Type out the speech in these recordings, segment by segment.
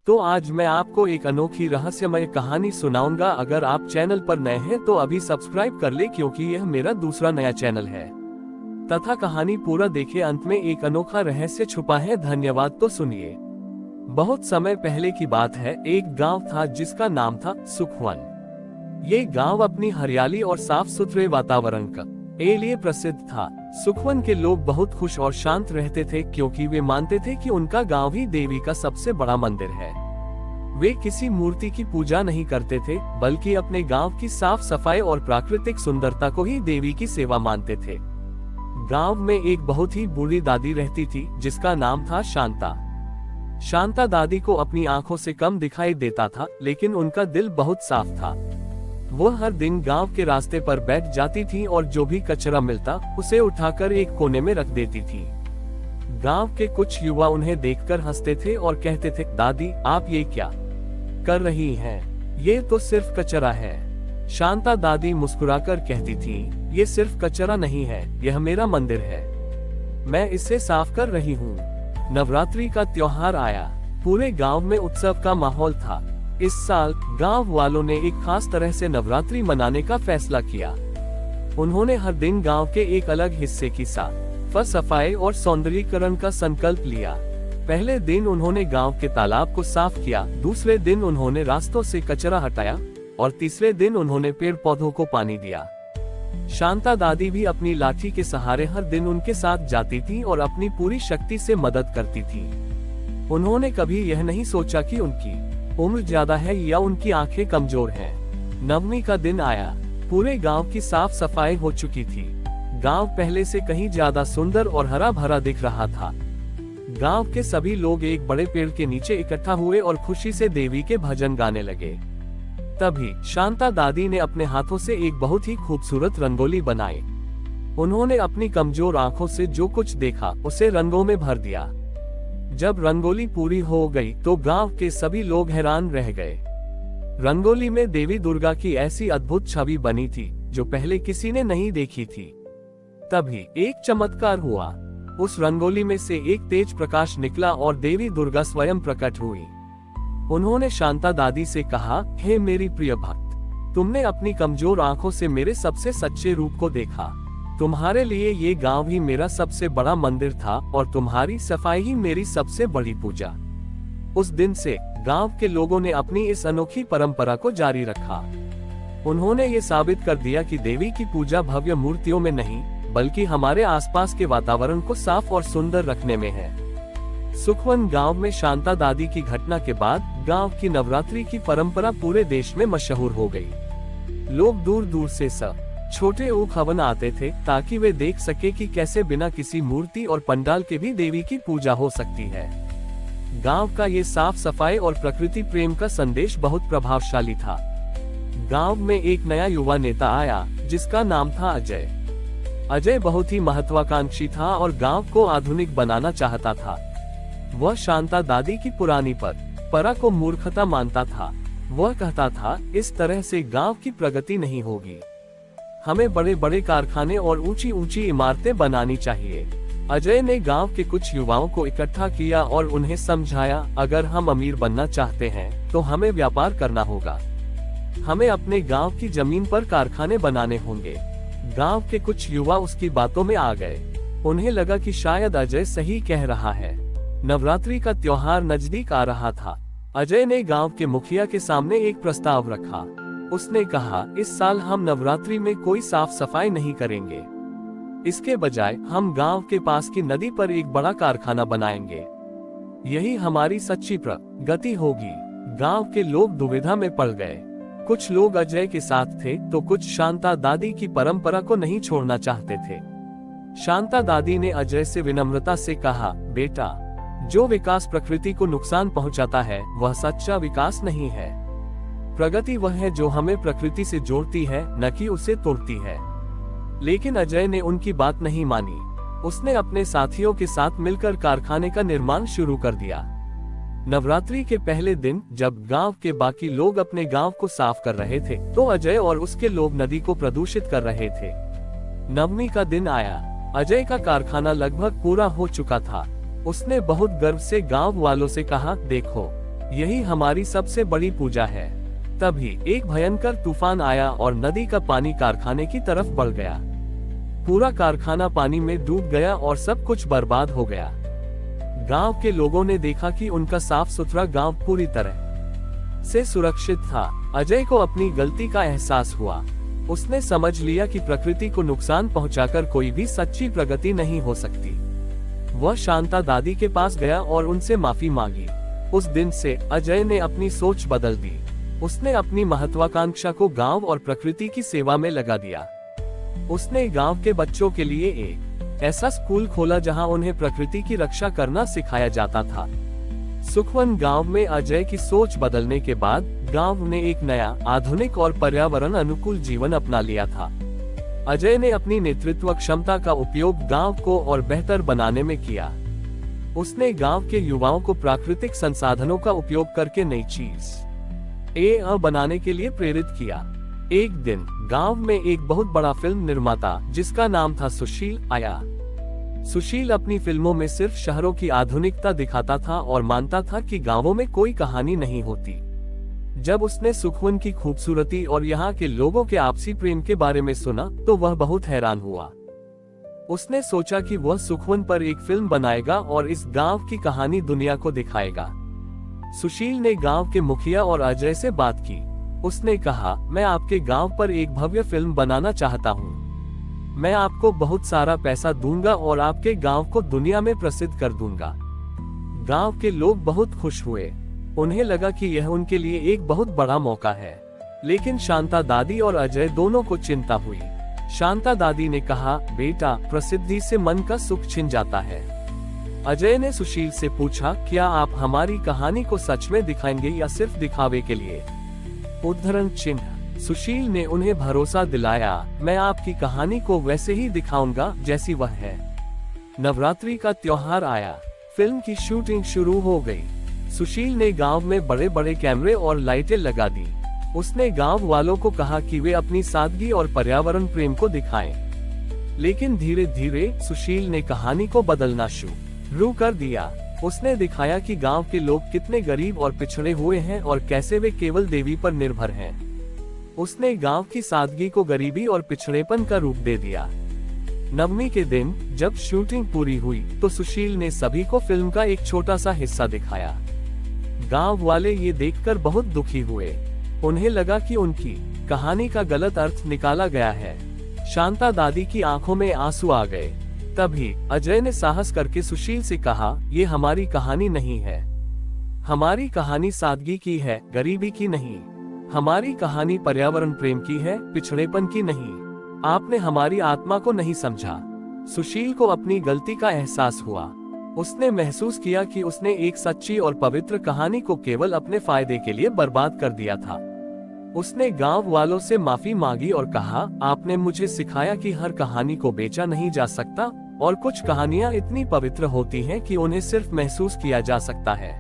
तो आज मैं आपको एक अनोखी रहस्यमय कहानी सुनाऊंगा। अगर आप चैनल पर नए हैं तो अभी सब्सक्राइब कर ले, क्योंकि यह मेरा दूसरा नया चैनल है। तथा कहानी पूरा देखे, अंत में एक अनोखा रहस्य छुपा है। धन्यवाद। तो सुनिए। बहुत समय पहले की बात है। एक गांव था जिसका नाम था सुखवन। ये गांव अपनी हरियाली और साफ सुथरे वातावरण के लिए प्रसिद्ध था। सुखवन के लोग बहुत खुश और शांत रहते थे, क्योंकि वे मानते थे कि उनका गांव ही देवी का सबसे बड़ा मंदिर है। वे किसी मूर्ति की पूजा नहीं करते थे, बल्कि अपने गांव की साफ सफाई और प्राकृतिक सुंदरता को ही देवी की सेवा मानते थे। गांव में एक बहुत ही बूढ़ी दादी रहती थी, जिसका नाम था शांता। शांता दादी को अपनी आंखों से कम दिखाई देता था, लेकिन उनका दिल बहुत साफ था। वो हर दिन गांव के रास्ते पर बैठ जाती थी और जो भी कचरा मिलता उसे उठाकर एक कोने में रख देती थी। गांव के कुछ युवा उन्हें देखकर हंसते थे और कहते थे, दादी आप ये क्या कर रही हैं? ये तो सिर्फ कचरा है। शांता दादी मुस्कुराकर कहती थी, ये सिर्फ कचरा नहीं है, यह मेरा मंदिर है। मैं इसे साफ कर रही हूँ। नवरात्रि का त्योहार आया। पूरे गांव में उत्सव का माहौल था। इस साल गांव वालों ने एक खास तरह से नवरात्रि मनाने का फैसला किया। उन्होंने हर दिन गांव के एक अलग हिस्से की साफ सफाई और सौंदर्यीकरण का संकल्प लिया। पहले दिन उन्होंने गांव के तालाब को साफ किया, दूसरे दिन उन्होंने रास्तों से कचरा हटाया और तीसरे दिन उन्होंने पेड़ पौधों को पानी दिया। शांता दादी भी अपनी लाठी के सहारे हर दिन उनके साथ जाती थी और अपनी पूरी शक्ति से मदद करती थी। उन्होंने कभी यह नहीं सोचा कि उनकी उम्र ज्यादा है या उनकी आंखें कमजोर हैं। नवमी का दिन आया। पूरे गांव की साफ सफाई हो चुकी थी। गांव पहले से कहीं ज्यादा सुंदर और हरा भरा दिख रहा था। गांव के सभी लोग एक बड़े पेड़ के नीचे इकट्ठा हुए और खुशी से देवी के भजन गाने लगे। तभी शांता दादी ने अपने हाथों से एक बहुत ही खूबसूरत रंगोली बनाई। उन्होंने अपनी कमजोर आंखों से जो कुछ देखा उसे रंगों में भर दिया। जब रंगोली पूरी हो गई तो गांव के सभी लोग हैरान रह गए। रंगोली में देवी दुर्गा की ऐसी अद्भुत छवि बनी थी जो पहले किसी ने नहीं देखी थी। तभी एक चमत्कार हुआ। उस रंगोली में से एक तेज प्रकाश निकला और देवी दुर्गा स्वयं प्रकट हुई। उन्होंने शांता दादी से कहा, हे मेरी प्रिय भक्त, तुमने अपनी कमजोर आंखों से मेरे सबसे सच्चे रूप को देखा। तुम्हारे लिए ये गांव ही मेरा सबसे बड़ा मंदिर था और तुम्हारी सफाई ही मेरी सबसे बड़ी पूजा। उस दिन से गांव के लोगों ने अपनी इस अनोखी परंपरा को जारी रखा। उन्होंने ये साबित कर दिया कि देवी की पूजा भव्य मूर्तियों में नहीं, बल्कि हमारे आसपास के वातावरण को साफ और सुंदर रखने में है। सुखवन गांव में शांता दादी की घटना के बाद गांव की नवरात्रि की परंपरा पूरे देश में मशहूर हो गई। लोग दूर दूर से छोटे हवन आते थे, ताकि वे देख सके कि कैसे बिना किसी मूर्ति और पंडाल के भी देवी की पूजा हो सकती है। गांव का ये साफ सफाई और प्रकृति प्रेम का संदेश बहुत प्रभावशाली था। गांव में एक नया युवा नेता आया, जिसका नाम था अजय। अजय बहुत ही महत्वाकांक्षी था और गांव को आधुनिक बनाना चाहता था। वह शांता दादी की पुरानी परंपरा को मूर्खता मानता था। वह कहता था, इस तरह से गांव की प्रगति नहीं होगी। हमें बड़े बड़े कारखाने और ऊंची ऊंची इमारतें बनानी चाहिए। अजय ने गांव के कुछ युवाओं को इकट्ठा किया और उन्हें समझाया, अगर हम अमीर बनना चाहते हैं तो हमें व्यापार करना होगा। हमें अपने गांव की जमीन पर कारखाने बनाने होंगे। गांव के कुछ युवा उसकी बातों में आ गए। उन्हें लगा कि शायद अजय सही कह रहा है। नवरात्रि का त्योहार नजदीक आ रहा था। अजय ने गांव के मुखिया के सामने एक प्रस्ताव रखा। उसने कहा, इस साल हम नवरात्रि में कोई साफ सफाई नहीं करेंगे। इसके बजाय हम गांव के पास की नदी पर एक बड़ा कारखाना बनाएंगे। यही हमारी सच्ची प्रगति होगी। गांव के लोग दुविधा में पड़ गए। कुछ लोग अजय के साथ थे तो कुछ शांता दादी की परंपरा को नहीं छोड़ना चाहते थे। शांता दादी ने अजय से विनम्रता से कहा, बेटा, जो विकास प्रकृति को नुकसान पहुंचाता है वह सच्चा विकास नहीं है। प्रगति वह है जो हमें प्रकृति से जोड़ती है, न कि उसे तोड़ती है। लेकिन अजय ने उनकी बात नहीं मानी। उसने अपने साथियों के साथ मिलकर कारखाने का निर्माण शुरू कर दिया। नवरात्रि के पहले दिन जब गांव के बाकी लोग अपने गांव को साफ कर रहे थे, तो अजय और उसके लोग नदी को प्रदूषित कर रहे थे। नवमी का दिन आया। अजय का कारखाना लगभग पूरा हो चुका था। उसने बहुत गर्व से गांव वालों से कहा, देखो, यही हमारी सबसे बड़ी पूजा है। तभी एक भयंकर तूफान आया और नदी का पानी कारखाने की तरफ बढ़ गया। पूरा कारखाना पानी में डूब गया और सब कुछ बर्बाद हो गया। गांव के लोगों ने देखा कि उनका साफ सुथरा गांव पूरी तरह से सुरक्षित था। अजय को अपनी गलती का एहसास हुआ। उसने समझ लिया कि प्रकृति को नुकसान पहुंचाकर कोई भी सच्ची प्रगति नहीं हो सकती। वह शांता दादी के पास गया और उनसे माफी मांगी। उस दिन से अजय ने अपनी सोच बदल दी। उसने अपनी महत्वाकांक्षा को गांव और प्रकृति की सेवा में लगा दिया। उसने गांव के बच्चों के लिए एक ऐसा स्कूल खोला जहां उन्हें प्रकृति की रक्षा करना सिखाया जाता था। सुखवन गांव में अजय की सोच बदलने के बाद गांव ने एक नया, आधुनिक और पर्यावरण अनुकूल जीवन अपना लिया था। अजय ने अपनी नेतृत्व क्षमता का उपयोग गांव को और बेहतर बनाने में किया। उसने गांव के युवाओं को प्राकृतिक संसाधनों का उपयोग करके नई चीज बनाने के लिए प्रेरित किया। एक दिन गांव में एक बहुत बड़ा फिल्म निर्माता, जिसका नाम था सुशील, आया। सुशील अपनी फिल्मों में सिर्फ शहरों की आधुनिकता दिखाता था और मानता था कि गांवों में कोई कहानी नहीं होती। जब उसने सुखवन की खूबसूरती और यहाँ के लोगों के आपसी प्रेम के बारे में सुना तो वह बहुत हैरान हुआ। उसने सोचा कि वह सुखवन पर एक फिल्म बनाएगा और इस गांव की कहानी दुनिया को दिखाएगा। सुशील ने गांव के मुखिया और अजय से बात की। उसने कहा, मैं आपके गांव पर एक भव्य फिल्म बनाना चाहता हूँ। मैं आपको बहुत सारा पैसा दूंगा और आपके गांव को दुनिया में प्रसिद्ध कर दूंगा। गांव के लोग बहुत खुश हुए। उन्हें लगा कि यह उनके लिए एक बहुत बड़ा मौका है। लेकिन शांता दादी और अजय दोनों को चिंता हुई। शांता दादी ने कहा, बेटा, प्रसिद्धि से मन का सुख छिन जाता है। अजय ने सुशील से पूछा, क्या आप हमारी कहानी को सच में दिखाएंगे या सिर्फ दिखावे के लिए? उद्धरण चिन्ह। सुशील ने उन्हें भरोसा दिलाया, मैं आपकी कहानी को वैसे ही दिखाऊंगा जैसी वह है। नवरात्रि का त्योहार आया। फिल्म की शूटिंग शुरू हो गई। सुशील ने गांव में बड़े बड़े कैमरे और लाइटें लगा दी। उसने गांव वालों को कहा कि वे अपनी सादगी और पर्यावरण प्रेम को दिखाएं। लेकिन धीरे धीरे सुशील ने कहानी को बदलना शुरू कर दिया। उसने दिखाया कि गांव के लोग कितने गरीब और पिछड़े हुए हैं और कैसे वे केवल देवी पर निर्भर हैं। उसने गांव की सादगी को गरीबी और पिछड़ेपन का रूप दे दिया। नवमी के दिन जब शूटिंग पूरी हुई तो सुशील ने सभी को फिल्म का एक छोटा सा हिस्सा दिखाया। गांव वाले ये देखकर बहुत दुखी हुए। उन्हें लगा कि उनकी कहानी का गलत अर्थ निकाला गया है। शांता दादी की आंखों में आंसू आ गए। तभी अजय ने साहस करके सुशील से कहा, ये हमारी कहानी नहीं है। हमारी कहानी सादगी की है, गरीबी की नहीं। हमारी कहानी पर्यावरण प्रेम की है, पिछड़ेपन की नहीं। आपने हमारी आत्मा को नहीं समझा। सुशील को अपनी गलती का एहसास हुआ। उसने महसूस किया कि उसने एक सच्ची और पवित्र कहानी को केवल अपने फायदे के लिए बर्बाद कर दिया था। उसने गांव वालों से माफी मांगी और कहा, आपने मुझे सिखाया कि हर कहानी को बेचा नहीं जा सकता और कुछ कहानियां इतनी पवित्र होती हैं कि उन्हें सिर्फ महसूस किया जा सकता है।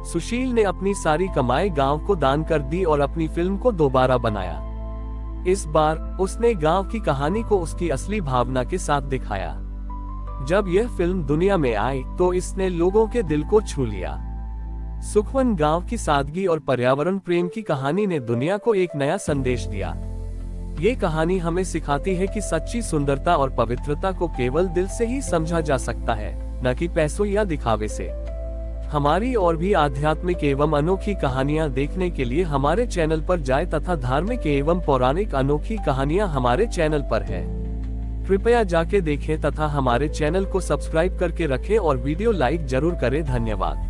सुशील ने अपनी सारी कमाई गांव को दान कर दी और अपनी फिल्म को दोबारा बनाया। इस बार उसने गांव की कहानी को उसकी असली भावना के साथ दिखाया। जब यह फिल्म दुनिया में आई तो इसने लोगों के दिल को छू लिया। सुखवन गांव की सादगी और पर्यावरण प्रेम की कहानी ने दुनिया को एक नया संदेश दिया। ये कहानी हमें सिखाती है कि सच्ची सुंदरता और पवित्रता को केवल दिल से ही समझा जा सकता है, न कि पैसों या दिखावे से। हमारी और भी आध्यात्मिक एवं अनोखी कहानियां देखने के लिए हमारे चैनल पर जाएं तथा धार्मिक एवं पौराणिक अनोखी कहानियां हमारे चैनल पर है। कृपया जाके देखें तथा हमारे चैनल को सब्सक्राइब करके रखें और वीडियो लाइक जरूर करें। धन्यवाद।